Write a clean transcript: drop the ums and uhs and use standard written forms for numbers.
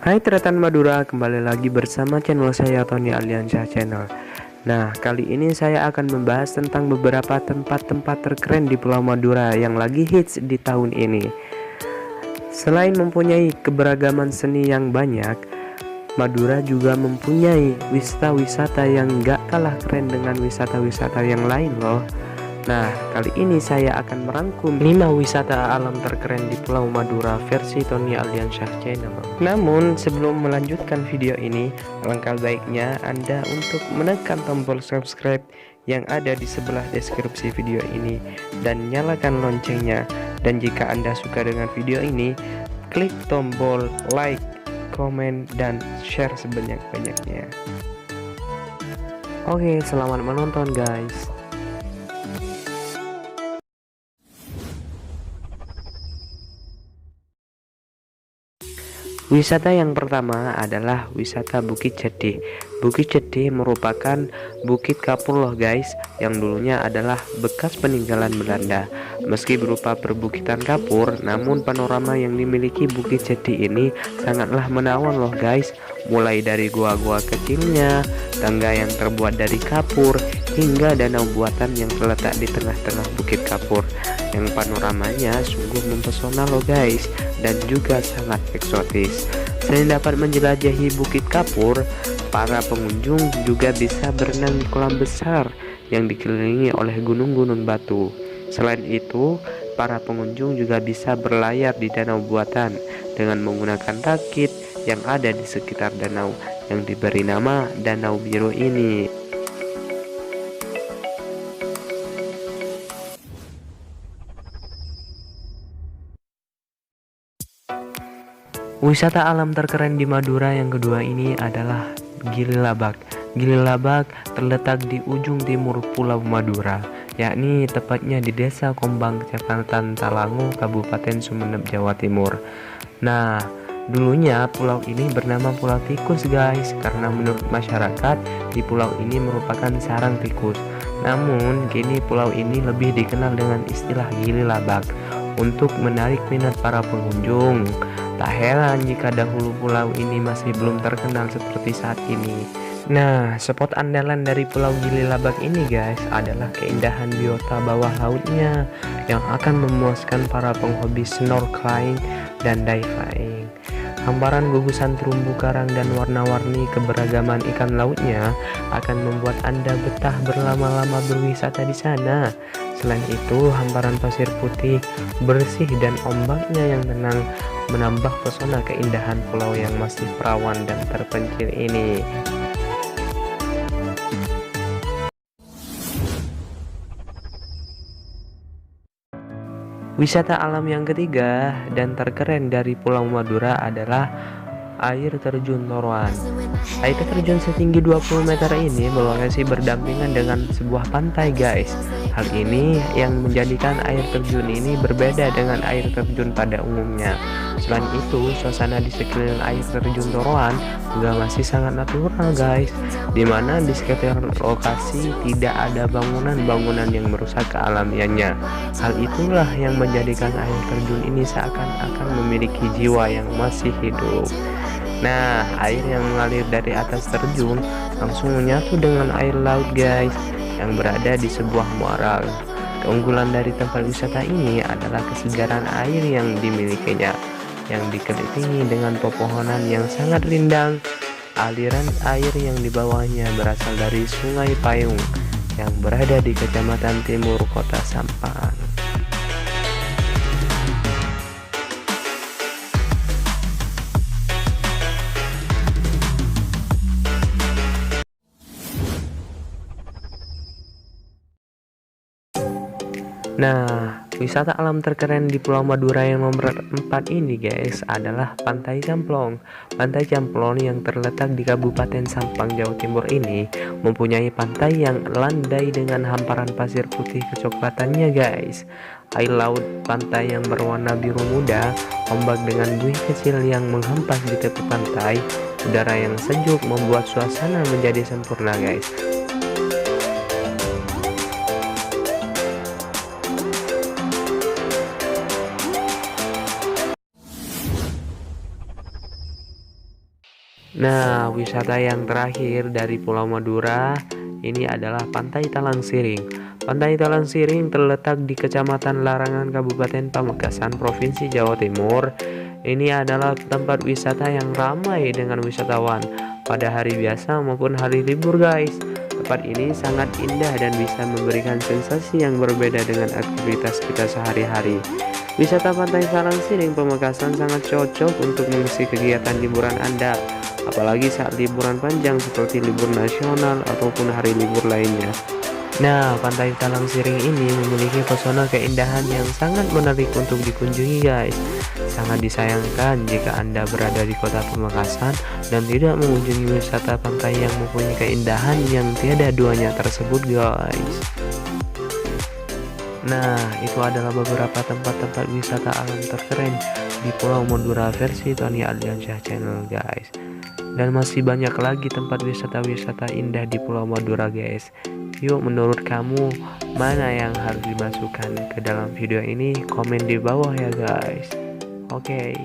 Hai Tretan Madura, kembali lagi bersama channel saya Tony Aliansyah Channel. Nah, kali ini saya akan membahas tentang beberapa tempat-tempat terkeren di Pulau Madura yang lagi hits di tahun ini. Selain mempunyai keberagaman seni yang banyak, Madura juga mempunyai wisata-wisata yang gak kalah keren dengan wisata-wisata yang lain loh. Nah, kali ini saya akan merangkum 5 wisata alam terkeren di Pulau Madura versi Tony Aliansyah Channel. Namun, sebelum melanjutkan video ini, alangkah baiknya Anda untuk menekan tombol subscribe yang ada di sebelah deskripsi video ini dan nyalakan loncengnya. Dan jika Anda suka dengan video ini, klik tombol like, komen, dan share sebanyak-banyaknya. Oke, selamat menonton guys. Wisata yang pertama adalah wisata Bukit Cedih. Bukit Cedih merupakan bukit kapur loh guys, yang dulunya adalah bekas peninggalan Belanda. Meski berupa perbukitan kapur, namun panorama yang dimiliki Bukit Cedih ini sangatlah menawan loh guys. Mulai dari gua-gua kecilnya, tangga yang terbuat dari kapur, hingga danau buatan yang terletak di tengah-tengah bukit kapur, yang panoramanya sungguh mempesona loh guys, dan juga sangat eksotis. Selain dapat menjelajahi bukit kapur, para pengunjung juga bisa berenang di kolam besar yang dikelilingi oleh gunung-gunung batu. Selain itu, para pengunjung juga bisa berlayar di danau buatan dengan menggunakan rakit yang ada di sekitar danau yang diberi nama Danau Biru ini. Wisata alam terkeren di Madura yang kedua ini adalah Gili Labak. Gili Labak terletak di ujung timur Pulau Madura, yakni tepatnya di Desa Kombang, Kecamatan Talangu, Kabupaten Sumeneb, Jawa Timur. Nah, dulunya pulau ini bernama Pulau Tikus guys, karena menurut masyarakat di pulau ini merupakan sarang tikus. Namun kini pulau ini lebih dikenal dengan istilah Gili Labak untuk menarik minat para pengunjung. Tak heran jika dahulu pulau ini masih belum terkenal seperti saat ini. Nah, spot andalan dari Pulau Gili Labak ini guys adalah keindahan biota bawah lautnya yang akan memuaskan para penghobi snorkeling dan diving. Hamparan gugusan terumbu karang dan warna-warni keberagaman ikan lautnya akan membuat Anda betah berlama-lama berwisata di sana. Selain itu, hamparan pasir putih bersih dan ombaknya yang tenang menambah pesona keindahan pulau yang masih perawan dan terpencil ini. Wisata alam yang ketiga dan terkeren dari Pulau Madura adalah air terjun Toroan. Air terjun setinggi 20 meter ini berlokasi berdampingan dengan sebuah pantai guys. Hal ini yang menjadikan air terjun ini berbeda dengan air terjun pada umumnya. Selain itu, suasana di sekeliling air terjun Toroan juga masih sangat natural guys, dimana di sekitar lokasi tidak ada bangunan-bangunan yang merusak kealamiannya. Hal itulah yang menjadikan air terjun ini seakan-akan memiliki jiwa yang masih hidup. Nah, air yang mengalir dari atas terjun langsung menyatu dengan air laut guys, yang berada di sebuah muara. Keunggulan dari tempat wisata ini adalah kesegaran air yang dimilikinya, yang dikelilingi dengan pepohonan yang sangat rindang. Aliran air yang di bawahnya berasal dari Sungai Payung yang berada di Kecamatan Timur Kota Sampang. Nah, wisata alam terkeren di Pulau Madura yang nomor 4 ini guys adalah Pantai Camplong. Pantai Camplong yang terletak di Kabupaten Sampang, Jawa Timur ini mempunyai pantai yang landai dengan hamparan pasir putih kecoklatannya guys. Air laut pantai yang berwarna biru muda, ombak dengan buih kecil yang menghempas di tepi pantai, udara yang sejuk membuat suasana menjadi sempurna guys. Nah, wisata yang terakhir dari Pulau Madura ini adalah Pantai Talang Siring. Pantai Talang Siring terletak di Kecamatan Larangan, Kabupaten Pamekasan, Provinsi Jawa Timur. Ini adalah tempat wisata yang ramai dengan wisatawan pada hari biasa maupun hari libur, guys. Tempat ini sangat indah dan bisa memberikan sensasi yang berbeda dengan aktivitas kita sehari-hari. Wisata Pantai Talang Siring Pamekasan sangat cocok untuk mengisi kegiatan liburan Anda, apalagi saat liburan panjang seperti libur nasional ataupun hari libur lainnya. Nah, Pantai Talang Siring ini memiliki pesona keindahan yang sangat menarik untuk dikunjungi, guys. Sangat disayangkan jika Anda berada di kota Pamekasan dan tidak mengunjungi wisata pantai yang mempunyai keindahan yang tiada duanya tersebut, guys. Nah, itu adalah beberapa tempat-tempat wisata alam terkeren di Pulau Madura versi Tony Ardiansyah Channel, guys. Dan masih banyak lagi tempat wisata-wisata indah di Pulau Madura, guys. Yuk, menurut kamu mana yang harus dimasukkan ke dalam video ini? Komen di bawah ya, guys. Oke.